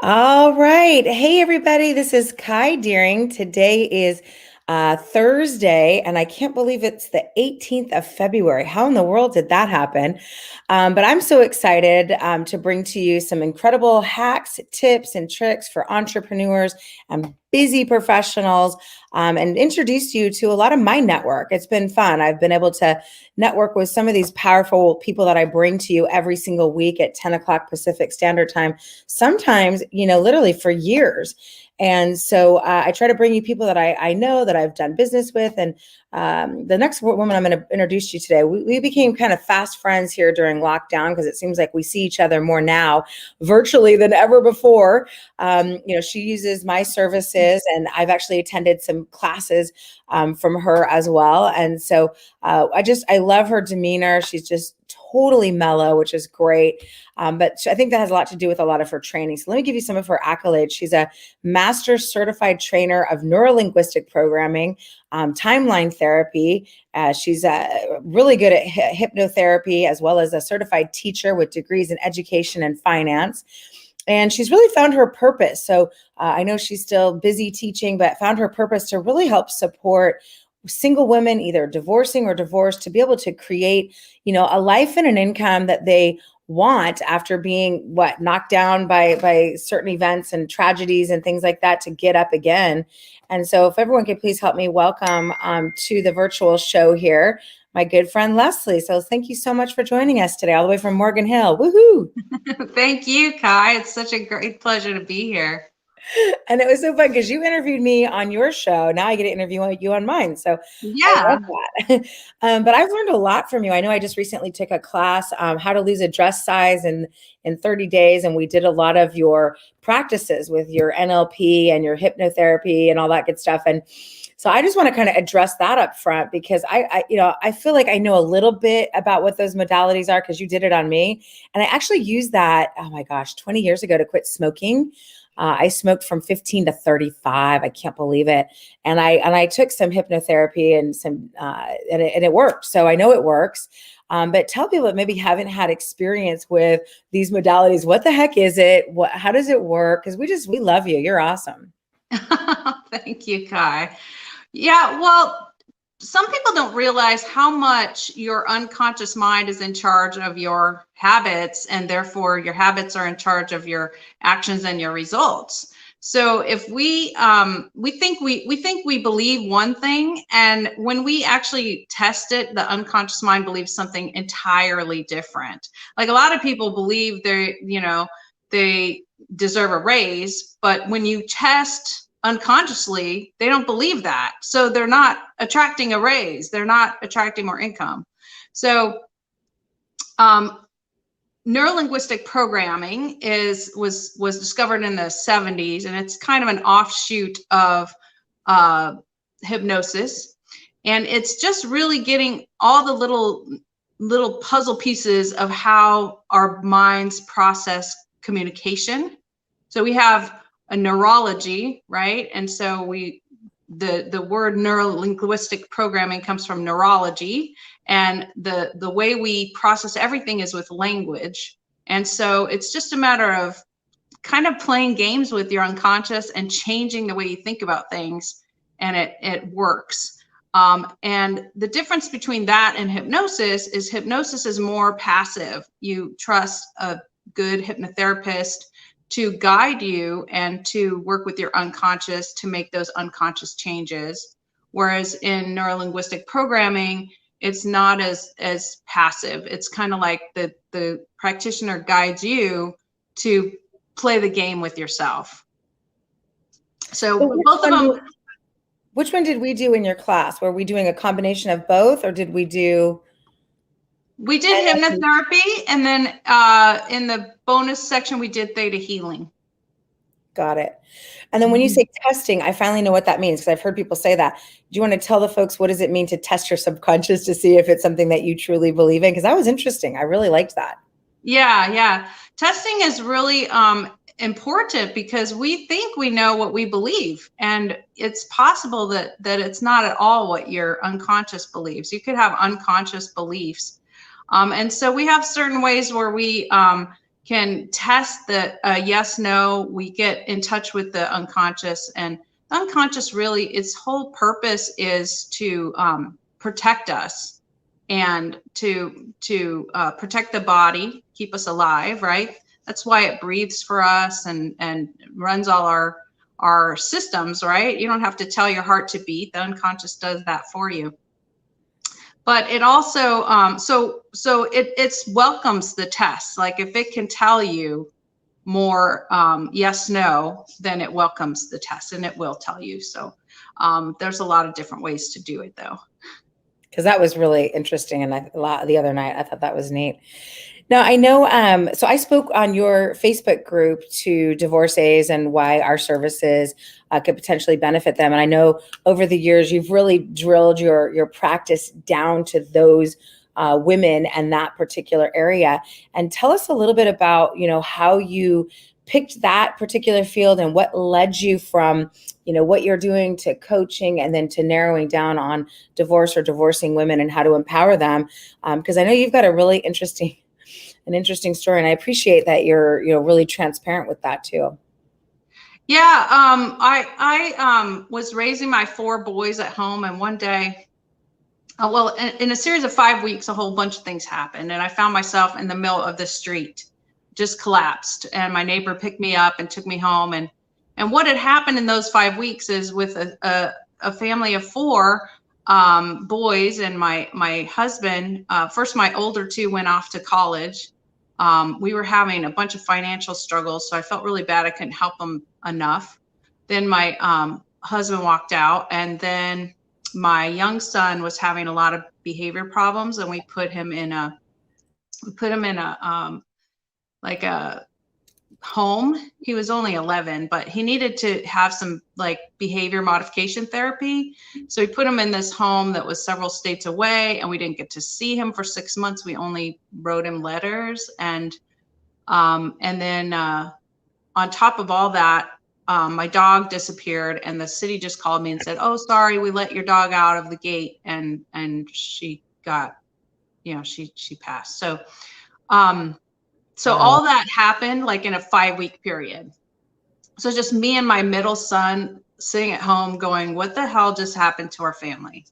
All right. Hey, everybody. This is Kai Deering. Today is Thursday, and I can't believe it's the 18th of February. How in the world did that happen? But I'm so excited to bring to you some incredible hacks, tips, and tricks for entrepreneurs and busy professionals, and introduce you to a lot of my network. It's been fun. I've been able to network with some of these powerful people that I bring to you every single week at 10 o'clock Pacific Standard Time, sometimes, literally for years. And so I try to bring you people that I know, that I've done business with. And the next woman I'm going to introduce you today, we became kind of fast friends here during lockdown because it seems like we see each other more now virtually than ever before. She uses my services, and I've actually attended some classes from her as well. And so I love her demeanor. She's just totally mellow, which is great. But I think that has a lot to do with a lot of her training. So let me give you some of her accolades. She's a master certified trainer of neurolinguistic programming, timeline therapy. She's really good at hypnotherapy, as well as a certified teacher with degrees in education and finance. And she's really found her purpose. So I know she's still busy teaching, but found her purpose to really help support single women, either divorcing or divorced, to be able to create, a life and an income that they want after being knocked down by certain events and tragedies and things like that, to get up again. And so if everyone could please help me welcome to the virtual show here, my good friend Leslie. So thank you so much for joining us today, all the way from Morgan Hill. Woohoo! Thank you, Kai. It's such a great pleasure to be here. And it was so fun because you interviewed me on your show. Now I get to interview you on mine. So I Yeah. love that. But I've learned a lot from you. I know I just recently took a class, how to lose a dress size in 30 days. And we did a lot of your practices with your NLP and your hypnotherapy and all that good stuff. And so I just want to kind of address that up front, because I feel like I know a little bit about what those modalities are because you did it on me. And I actually used that, oh my gosh, 20 years ago to quit smoking. I smoked from 15 to 35. I can't believe it. And I took some hypnotherapy and it worked. So I know it works. But tell people that maybe haven't had experience with these modalities. What the heck is it? How does it work? Because we love you. You're awesome. Thank you, Kai. Yeah, well, some people don't realize how much your unconscious mind is in charge of your habits, and therefore your habits are in charge of your actions and your results. So if we think we believe one thing, and when we actually test it, the unconscious mind believes something entirely different. Like, a lot of people believe they deserve a raise, but when you test unconsciously, they don't believe that. So they're not attracting a raise. They're not attracting more income. So neurolinguistic programming was discovered in the 70s, and it's kind of an offshoot of hypnosis. And it's just really getting all the little puzzle pieces of how our minds process communication. So we have a neurology, right? And so the word neurolinguistic programming comes from neurology, and the way we process everything is with language. And so it's just a matter of kind of playing games with your unconscious and changing the way you think about things, and it works. And the difference between that and hypnosis is more passive. You trust a good hypnotherapist to guide you and to work with your unconscious to make those unconscious changes. Whereas in neurolinguistic programming, it's not as passive. It's kind of like the practitioner guides you to play the game with yourself. So both of them. Which one did we do in your class? Were we doing a combination of both, or did we do? We did hypnotherapy, and then in the bonus section, we did theta healing. Got it. And then when you say testing, I finally know what that means, because I've heard people say that. Do you want to tell the folks, what does it mean to test your subconscious to see if it's something that you truly believe in? Because that was interesting. I really liked that. Yeah. Testing is really important, because we think we know what we believe, and it's possible that it's not at all what your unconscious believes. You could have unconscious beliefs. And so we have certain ways where we can test the yes, no. We get in touch with the unconscious, and the unconscious really, its whole purpose is to protect us and to protect the body, keep us alive, right? That's why it breathes for us and runs all our systems, right? You don't have to tell your heart to beat. The unconscious does that for you. But it also it welcomes the test. Like if it can tell you more yes, no, then it welcomes the test, and it will tell you. So there's a lot of different ways to do it, though. Because that was really interesting, and the other night I thought that was neat. Now I know. So I spoke on your Facebook group to divorcees and why our services could potentially benefit them. And I know over the years you've really drilled your practice down to those women and that particular area. And tell us a little bit about how you picked that particular field and what led you from what you're doing to coaching and then to narrowing down on divorce or divorcing women and how to empower them. Because I know you've got a really interesting story, and I appreciate that you're really transparent with that too. Yeah, I was raising my 4 boys at home, and one day, well, in a series of 5 weeks, a whole bunch of things happened, and I found myself in the middle of the street, just collapsed, and my neighbor picked me up and took me home. And what had happened in those 5 weeks is, with a family of 4 boys and my husband, first my older 2 went off to college. We were having a bunch of financial struggles, so I felt really bad. I couldn't help them enough. Then my husband walked out, and then my young son was having a lot of behavior problems, and we put him in a like a home. He was only 11, but he needed to have some like behavior modification therapy. So we put him in this home that was several states away, and we didn't get to see him for 6 months. We only wrote him letters. And then on top of all that, my dog disappeared, and the city just called me and said, "Oh, sorry, we let your dog out of the gate," and she got, she passed. So Wow. all that happened like in a 5-week period. So just me and my middle son sitting at home going, what the hell just happened to our family?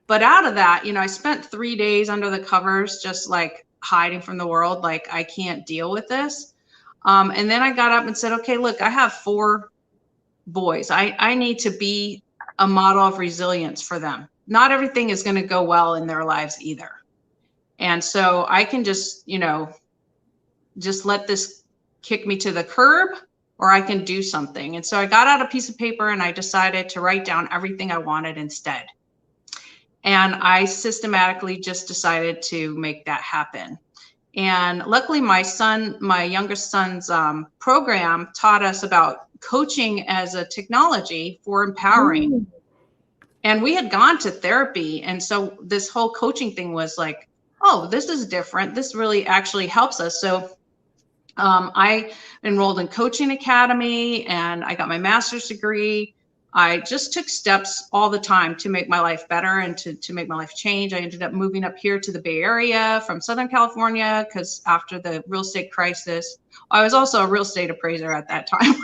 But out of that, I spent 3 days under the covers, just like hiding from the world. Like, I can't deal with this. And then I got up and said, okay, look, I have 4 boys. I need to be a model of resilience for them. Not everything is going to go well in their lives either. And so I can just, just let this kick me to the curb, or I can do something. And so I got out a piece of paper and I decided to write down everything I wanted instead. And I systematically just decided to make that happen. And luckily my youngest son's program taught us about coaching as a technology for empowering. And we had gone to therapy. And so this whole coaching thing was like, oh, this is different. This really actually helps us. So I enrolled in Coaching Academy, and I got my master's degree. I just took steps all the time to make my life better and to make my life change. I ended up moving up here to the Bay Area from Southern California, because after the real estate crisis, I was also a real estate appraiser at that time.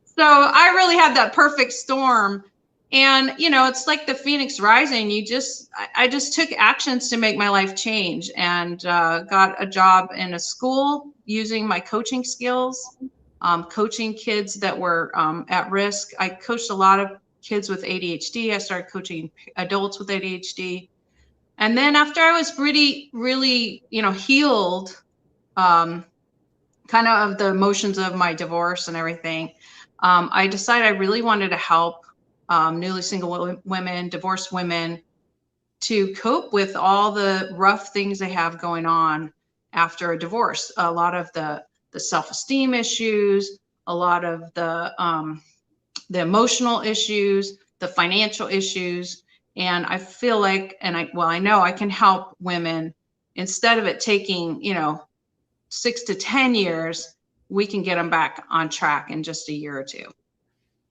So I really had that perfect storm. And, it's like the Phoenix rising. I just took actions to make my life change, and got a job in a school using my coaching skills, coaching kids that were at risk. I coached a lot of kids with ADHD. I started coaching adults with ADHD. And then after I was really, really, healed, kind of the emotions of my divorce and everything, I decided I really wanted to help newly single women, divorced women, to cope with all the rough things they have going on after a divorce. A lot of the self-esteem issues, a lot of the emotional issues, the financial issues. And I feel like, I know I can help women. Instead of it taking, 6 to 10 years, we can get them back on track in just a year or 2.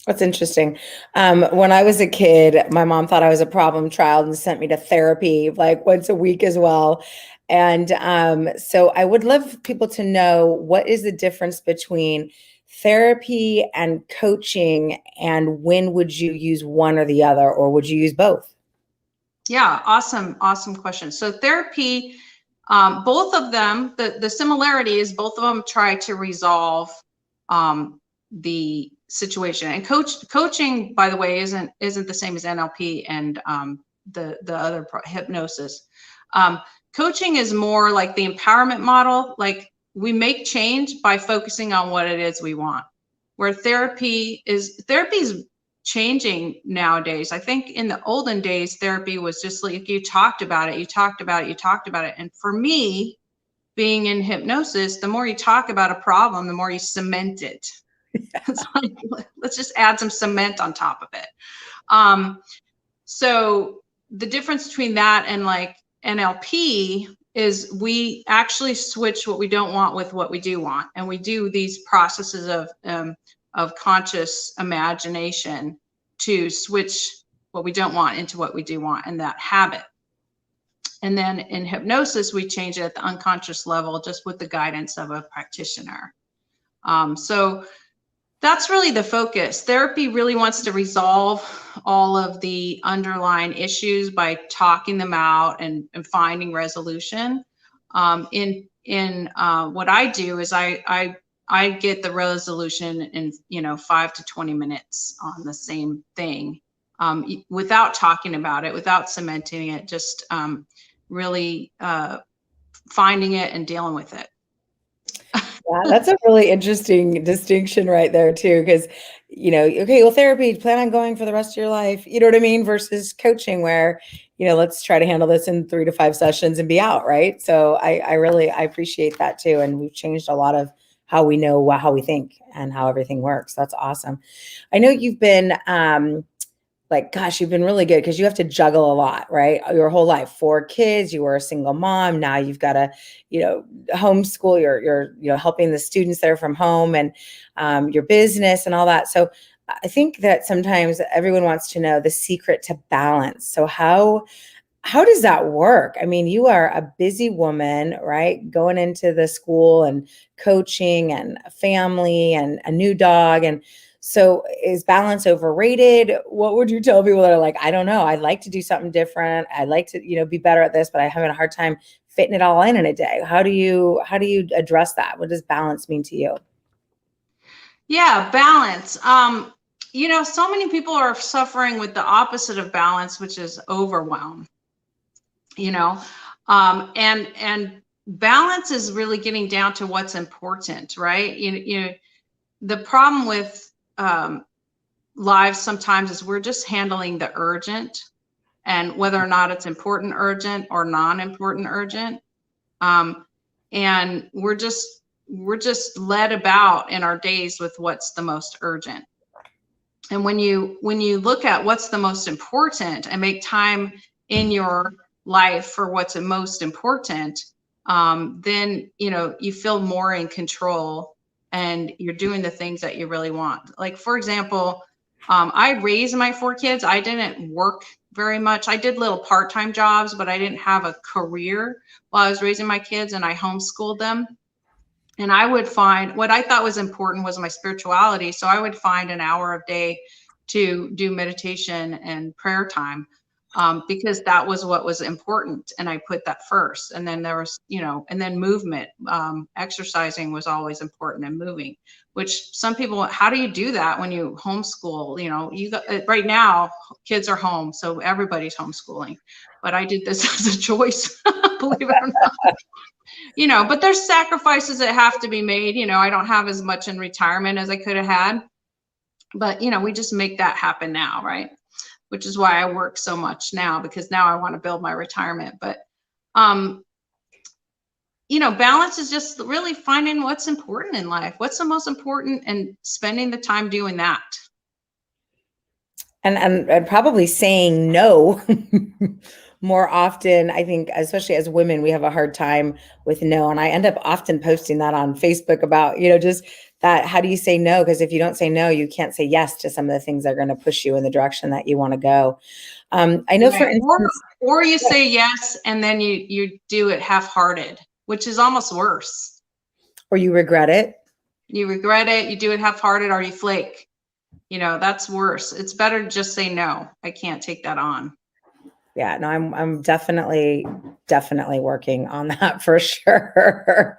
That's interesting. When I was a kid, my mom thought I was a problem child and sent me to therapy like once a week as well. And so I would love people to know, what is the difference between therapy and coaching, and when would you use one or the other, or would you use both? Yeah, awesome question. So therapy, both of them, the similarity is both of them try to resolve the situation. And coaching, by the way, isn't the same as NLP and the other hypnosis. Coaching is more like the empowerment model. Like, we make change by focusing on what it is we want. Where therapy is changing nowadays. I think in the olden days, therapy was just like, you talked about it, you talked about it, you talked about it. And for me, being in hypnosis, the more you talk about a problem, the more you cement it. It's like, let's just add some cement on top of it. So the difference between that and like NLP is we actually switch what we don't want with what we do want. And we do these processes of conscious imagination to switch what we don't want into what we do want, and that habit. And then in hypnosis, we change it at the unconscious level, just with the guidance of a practitioner. So that's really the focus. Therapy really wants to resolve all of the underlying issues by talking them out and finding resolution. In what I do is I get the resolution in 5 to 20 minutes on the same thing, without talking about it, without cementing it, just really finding it and dealing with it. Yeah, that's a really interesting distinction right there too, because, okay, well, therapy, plan on going for the rest of your life, you know what I mean? Versus coaching, where, let's try to handle this in 3 to 5 sessions and be out, right? So I appreciate that too. And we've changed a lot of how we know how we think and how everything works. That's awesome. I know you've been, like, gosh, you've been really good, because you have to juggle a lot, right? Your whole life, 4 kids, you were a single mom. Now you've got to, homeschool, you're helping the students there from home, and your business and all that. So I think that sometimes everyone wants to know the secret to balance. So how does that work? I mean, you are a busy woman, right? Going into the school and coaching and a family and a new dog. And so is balance overrated? What would you tell people that are like, I don't know, I'd like to do something different, I'd like to, be better at this, but I'm having a hard time fitting it all in a day? How do you address that? What does balance mean to you? Yeah, balance. So many people are suffering with the opposite of balance, which is overwhelm. And balance is really getting down to what's important, right? The problem with lives sometimes is we're just handling the urgent, and whether or not it's important urgent or non-important urgent, and we're just led about in our days with what's the most urgent. And when you look at what's the most important and make time in your life for what's the most important, then you feel more in control, and you're doing the things that you really want. Like, for example, I raised my 4 kids. I didn't work very much. I did little part-time jobs, but I didn't have a career while I was raising my kids, and I homeschooled them. And I would find what I thought was important was my spirituality. So I would find an hour a day to do meditation and prayer time, because that was what was important. And I put that first. And then there was, and then movement, exercising was always important, and moving, which some people, how do you do that when you homeschool? You got, right now, kids are home, so everybody's homeschooling. But I did this as a choice, believe it or not. But there's sacrifices that have to be made. I don't have as much in retirement as I could have had, but we just make that happen now, right? Which is why I work so much now, because now I want to build my retirement. But balance is just really finding what's important in life, what's the most important, and spending the time doing that. And probably saying no more often, I think, especially as women, we have a hard time with no. And I end up often posting that on Facebook about, just that, how do you say no? Because if you don't say no, you can't say yes to some of the things that are going to push you in the direction that you want to go. I know, for Right. instance, Or you say yes and then you do it half-hearted, which is almost worse. or you regret it. You regret it, you do it half-hearted, or you flake. That's worse. It's better to just say no. I can't take that on. Yeah, no, I'm definitely working on that for sure.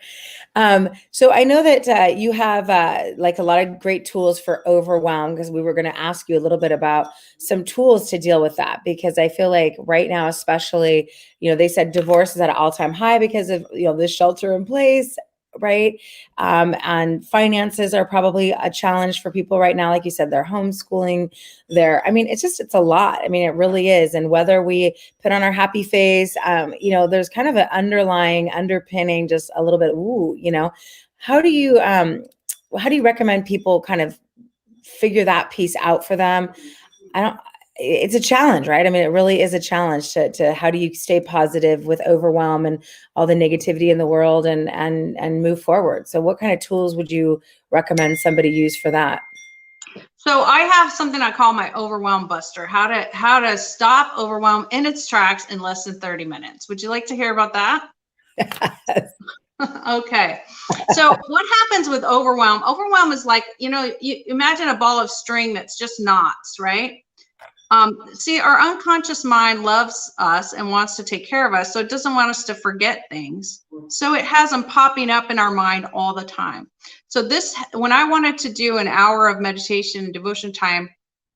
So I know that you have like a lot of great tools for overwhelm, because we were going to ask you a little bit about some tools to deal with that, because I feel like right now, especially, they said divorce is at an all-time high because of, the shelter in place, right? And finances are probably a challenge for people right now. Like you said, they're homeschooling. It's a lot. I mean, it really is. And whether we put on our happy face, there's kind of an underpinning, just a little bit, how do you recommend people kind of figure that piece out for them? It's a challenge, right? I mean, it really is a challenge to how do you stay positive with overwhelm and all the negativity in the world, and move forward. So what kind of tools would you recommend somebody use for that? So I have something I call my Overwhelmbuster, how to stop overwhelm in its tracks in less than 30 minutes. Would you like to hear about that? Okay. So what happens with overwhelm? Overwhelm is like, you imagine a ball of string that's just knots, right? See, our unconscious mind loves us and wants to take care of us, so it doesn't want us to forget things. So it has them popping up in our mind all the time. So when I wanted to do an hour of meditation and devotion time,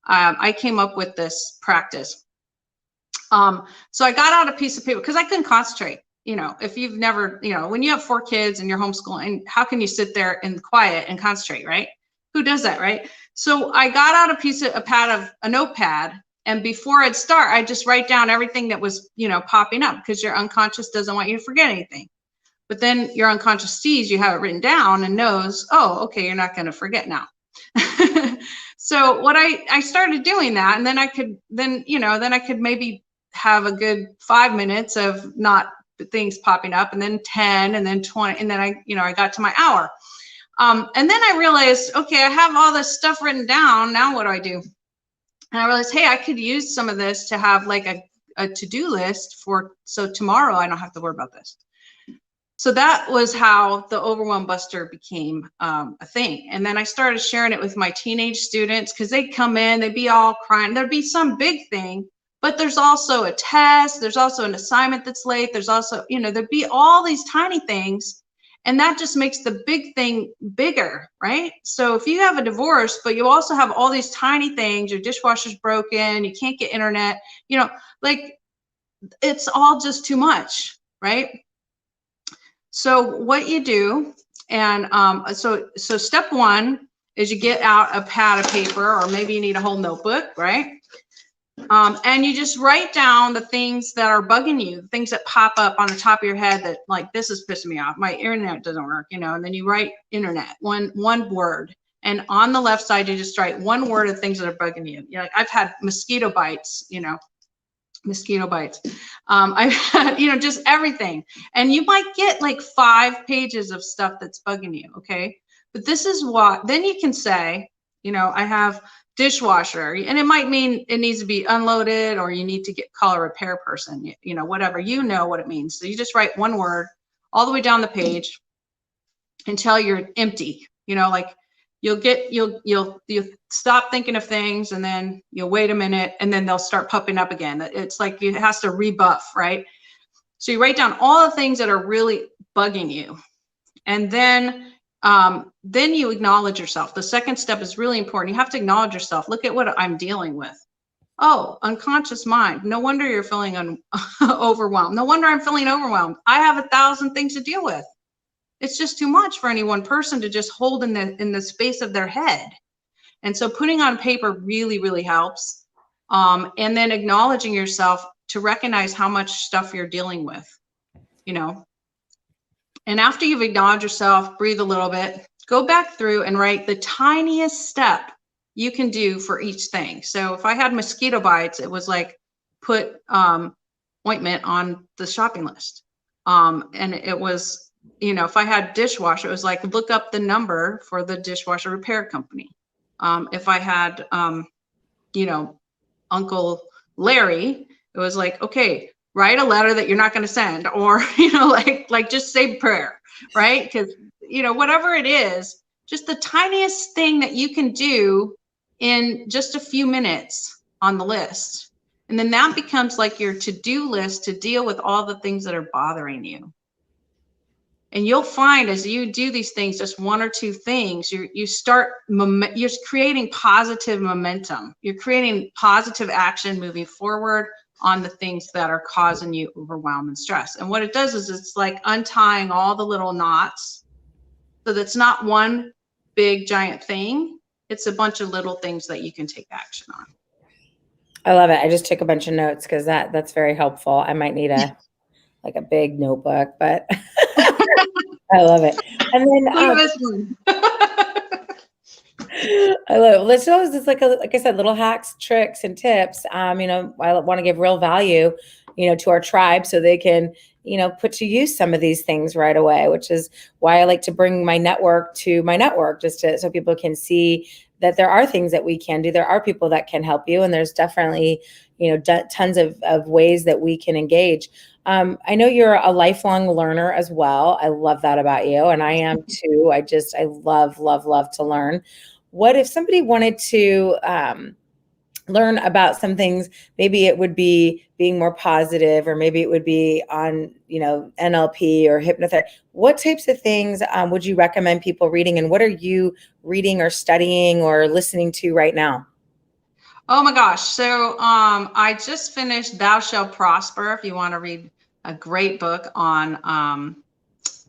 I came up with this practice. So I got out a piece of paper because I couldn't concentrate. If you've never, when you have 4 kids and you're homeschooling, how can you sit there in quiet and concentrate, right? Who does that, right? So I got out a notepad, and before I'd start, I just write down everything that was, popping up, because your unconscious doesn't want you to forget anything. But then your unconscious sees you have it written down and knows, oh, okay, you're not going to forget now. So what I started doing that, and then I could maybe have a good 5 minutes of not things popping up, and then 10, and then 20, and then I got to my hour. And then I realized, okay, I have all this stuff written down. Now what do I do? And I realized, hey, I could use some of this to have like a to-do list so tomorrow I don't have to worry about this. So that was how the Overwhelmbuster became a thing. And then I started sharing it with my teenage students, because they'd come in, they'd be all crying. There'd be some big thing, but there's also a test. There's also an assignment that's late. There's also, there'd be all these tiny things. And that just makes the big thing bigger, right? So if you have a divorce, but you also have all these tiny things, your dishwasher's broken, you can't get internet, like it's all just too much, right? So what you do, and so step 1 is you get out a pad of paper, or maybe you need a whole notebook, right? And you just write down the things that are bugging you, the things that pop up on the top of your head that, like, this is pissing me off. My internet doesn't work, and then you write internet, one word. And on the left side, you just write one word of things that are bugging you. I've had mosquito bites, mosquito bites. I've had, just everything. And you might get like 5 pages of stuff that's bugging you, okay? But this is what, then you can say, I have dishwasher, and it might mean it needs to be unloaded, or you need to call a repair person, whatever, what it means. So you just write one word all the way down the page until you're empty, like you'll stop thinking of things, and then you'll wait a minute, and then they'll start popping up again. It's like it has to rebuff, right? So you write down all the things that are really bugging you, and then you acknowledge yourself. The second step is really important. You have to acknowledge yourself. Look at what I'm dealing with. Oh, unconscious mind. No wonder you're feeling overwhelmed. No wonder I'm feeling overwhelmed. I have 1,000 things to deal with. It's just too much for any one person to just hold in the space of their head. And so putting on paper really, really helps. And then acknowledging yourself to recognize how much stuff you're dealing with, And after you've acknowledged yourself, breathe a little bit, go back through and write the tiniest step you can do for each thing. So if I had mosquito bites, it was like put ointment on the shopping list. And it was, you know, if I had dishwasher, it was like, look up the number for the dishwasher repair company. If I had, you know, Uncle Larry, it was like, okay, write a letter that you're not going to send, or, you know, like just say prayer, right? Because, you know, whatever it is, just the tiniest thing that you can do in just a few minutes on the list. And then that becomes like your to-do list to deal with all the things that are bothering you. And you'll find as you do these things, just one or two things, you're creating positive momentum. You're creating positive action moving forward on the things that are causing you overwhelm and stress. And what it does is it's like untying all the little knots. So that's not one big giant thing. It's a bunch of little things that you can take action on. I love it. I just took a bunch of notes because that's very helpful. I might need a big notebook, but I love it. And then This one. I love it. Let's always just like I said, little hacks, tricks, and tips. You know, I want to give real value, you know, to our tribe so they can, you know, put to use some of these things right away, which is why I like to bring my network to my network, just so people can see that there are things that we can do. There are people that can help you, and there's definitely, you know, tons of ways that we can engage. I know you're a lifelong learner as well. I love that about you, and I am too. I love to learn. What if somebody wanted to learn about some things? Maybe it would be being more positive, or maybe it would be on, you know, NLP or hypnotherapy. What types of things would you recommend people reading, and what are you reading or studying or listening to right now? Oh my gosh. So I just finished Thou Shalt Prosper. If you want to read a great book on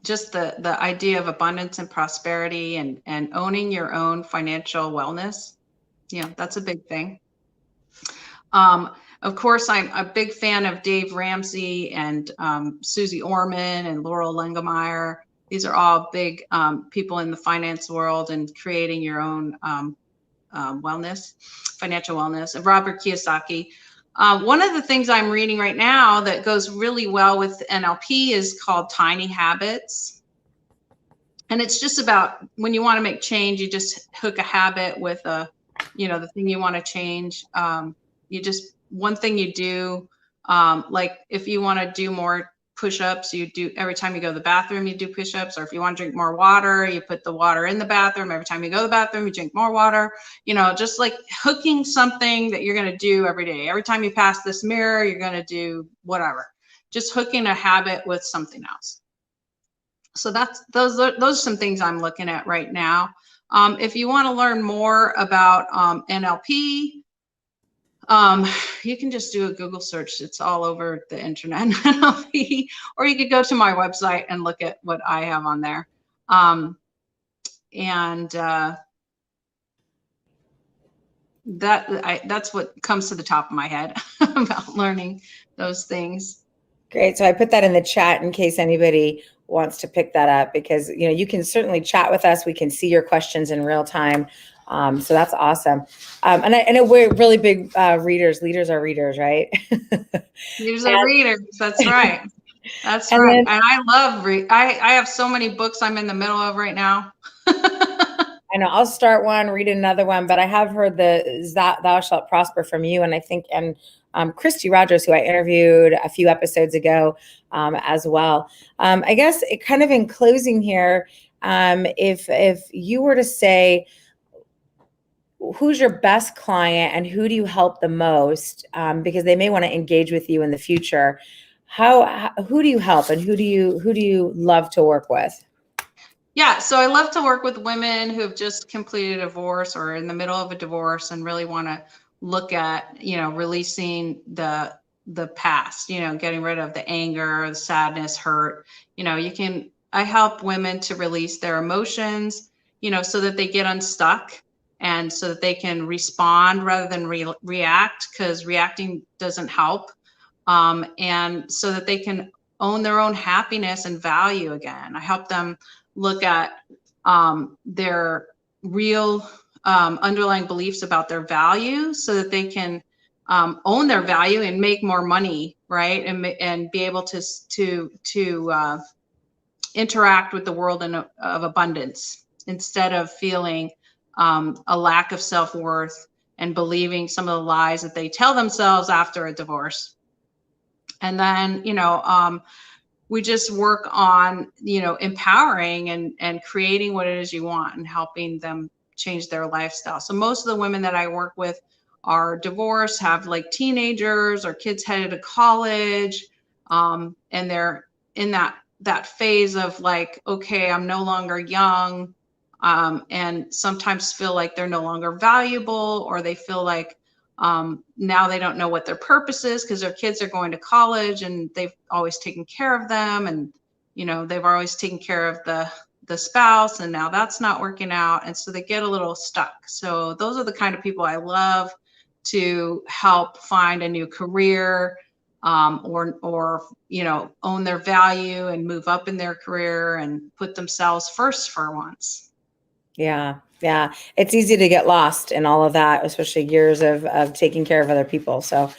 just the idea of abundance and prosperity and owning your own financial wellness. Yeah, that's a big thing. Of course, I'm a big fan of Dave Ramsey and Susie Orman and Laurel Lengemeyer. These are all big people in the finance world and creating your own wellness, financial wellness, and Robert Kiyosaki. One of the things I'm reading right now that goes really well with NLP is called Tiny Habits. And it's just about when you want to make change, you just hook a habit with the thing you want to change. One thing you do, like if you want to do more push-ups, you do every time you go to the bathroom, you do push-ups, or if you want to drink more water, you put the water in the bathroom. Every time you go to the bathroom, you drink more water, just like hooking something that you're going to do every day. Every time you pass this mirror, you're going to do whatever, just hooking a habit with something else. So those are some things I'm looking at right now. If you want to learn more about NLP, you can just do a Google search. It's all over the internet, NLP, or you could go to my website and look at what I have on there. That's what comes to the top of my head about learning those things. Great. So I put that in the chat in case anybody wants to pick that up, because, you can certainly chat with us. We can see your questions in real time. So that's awesome. And I know we're really big readers. Leaders are readers, right? Leaders are readers. That's right. That's right. And I love I have so many books I'm in the middle of right now. I know I'll start one, read another one, but I have heard Thou Shalt Prosper from you, and I think, and Christy Rogers, who I interviewed a few episodes ago as well. I guess it kind of in closing here, if you were to say, who's your best client and who do you help the most, because they may want to engage with you in the future, who do you help and who do you love to work with? Yeah, so I love to work with women who have just completed a divorce or in the middle of a divorce and really want to look at, releasing the past, getting rid of the anger, the sadness, hurt. I help women to release their emotions, so that they get unstuck and so that they can respond rather than react, because reacting doesn't help. And so that they can own their own happiness and value again. I help them look at their real underlying beliefs about their value so that they can own their value and make more money, right? And be able to interact with the world of abundance instead of feeling a lack of self-worth and believing some of the lies that they tell themselves after a divorce. And then, we just work on, empowering and creating what it is you want and helping them change their lifestyle. So most of the women that I work with are divorced, have like teenagers or kids headed to college, and they're in that phase of like, okay, I'm no longer young, and sometimes feel like they're no longer valuable, or they feel like now they don't know what their purpose is because their kids are going to college and they've always taken care of them, and they've always taken care of the spouse, and now that's not working out, and so they get a little stuck. So those are the kind of people I love to help find a new career, or own their value and move up in their career and put themselves first for once. Yeah. Yeah. It's easy to get lost in all of that, especially years of taking care of other people. So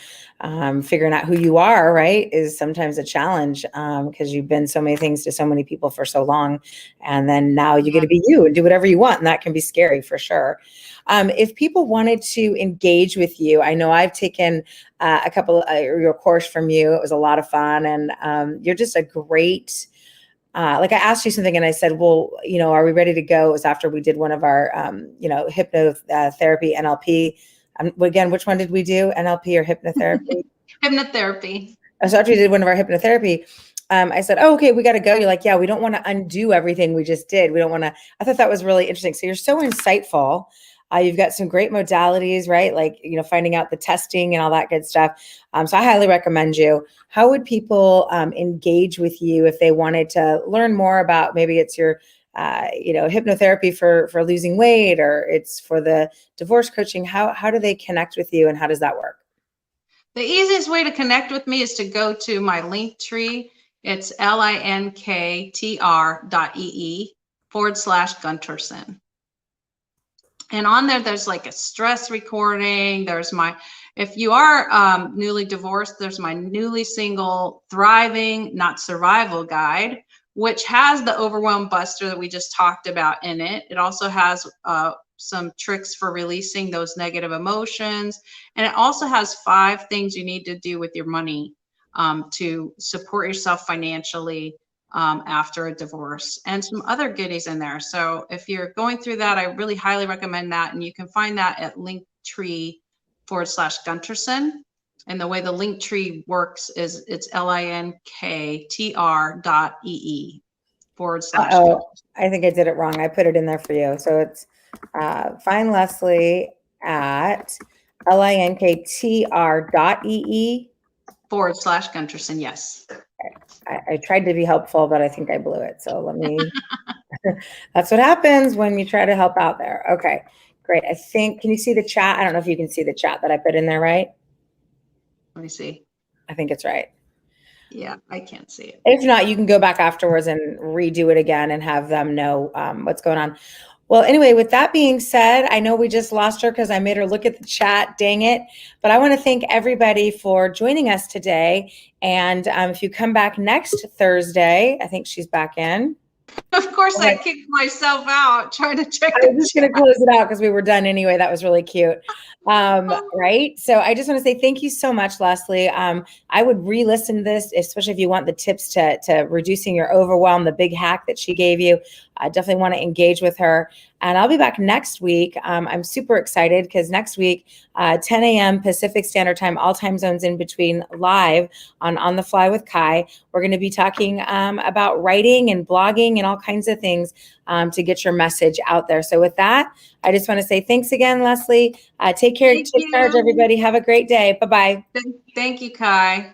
figuring out who you are, right, is sometimes a challenge, because you've been so many things to so many people for so long. And then now you get to be you and do whatever you want. And that can be scary for sure. If people wanted to engage with you, I know I've taken a couple your course from you. It was a lot of fun. And you're just a great, like I asked you something and I said, well, are we ready to go? It was after we did one of our, hypnotherapy, NLP. Again, which one did we do? NLP or hypnotherapy? Hypnotherapy. So after we did one of our hypnotherapy, I said, oh, okay, we got to go. You're like, yeah, we don't want to undo everything we just did. We don't want to, I thought that was really interesting. So you're so insightful. You've got some great modalities, right? Like, finding out the testing and all that good stuff. So I highly recommend you. How would people engage with you if they wanted to learn more about, maybe it's your, hypnotherapy for losing weight, or it's for the divorce coaching? How do they connect with you, and how does that work? The easiest way to connect with me is to go to my link tree. It's linktr.ee/Gunterson. And on there's like a stress recording. If you are newly divorced, there's my newly single thriving, not survival guide, which has the Overwhelmbuster that we just talked about in it. It also has some tricks for releasing those negative emotions. And it also has 5 things you need to do with your money to support yourself financially after a divorce, and some other goodies in there. So if you're going through that, I really highly recommend that. And you can find that at linktree/Gunterson. And the way the link tree works is it's linktr.ee/Gunterson. Oh, I think I did it wrong. I put it in there for you. So it's find Leslie at linktr.ee/Gunterson. Yes. I tried to be helpful, but I think I blew it. So let me, that's what happens when you try to help out there. Okay, great. Can you see the chat? I don't know if you can see the chat that I put in there, right? Let me see. I think it's right. Yeah, I can't see it. If not, you can go back afterwards and redo it again and have them know what's going on. Well, anyway, with that being said, I know we just lost her because I made her look at the chat, dang it. But I want to thank everybody for joining us today. And if you come back next Thursday, I think she's back in. Of course, I kicked myself out trying to check. I was just going to close it out because we were done anyway. That was really cute. Right. So I just want to say thank you so much, Leslie. I would re-listen to this, especially if you want the tips to reducing your overwhelm, the big hack that she gave you. I definitely want to engage with her. And I'll be back next week. I'm super excited because next week, 10 a.m. Pacific Standard Time, all time zones in between, live on the Fly with Kai. We're going to be talking about writing and blogging and all kinds of things to get your message out there. So with that, I just want to say thanks again, Leslie. Take care. Take charge, everybody. Have a great day. Bye-bye. Thank you, Kai.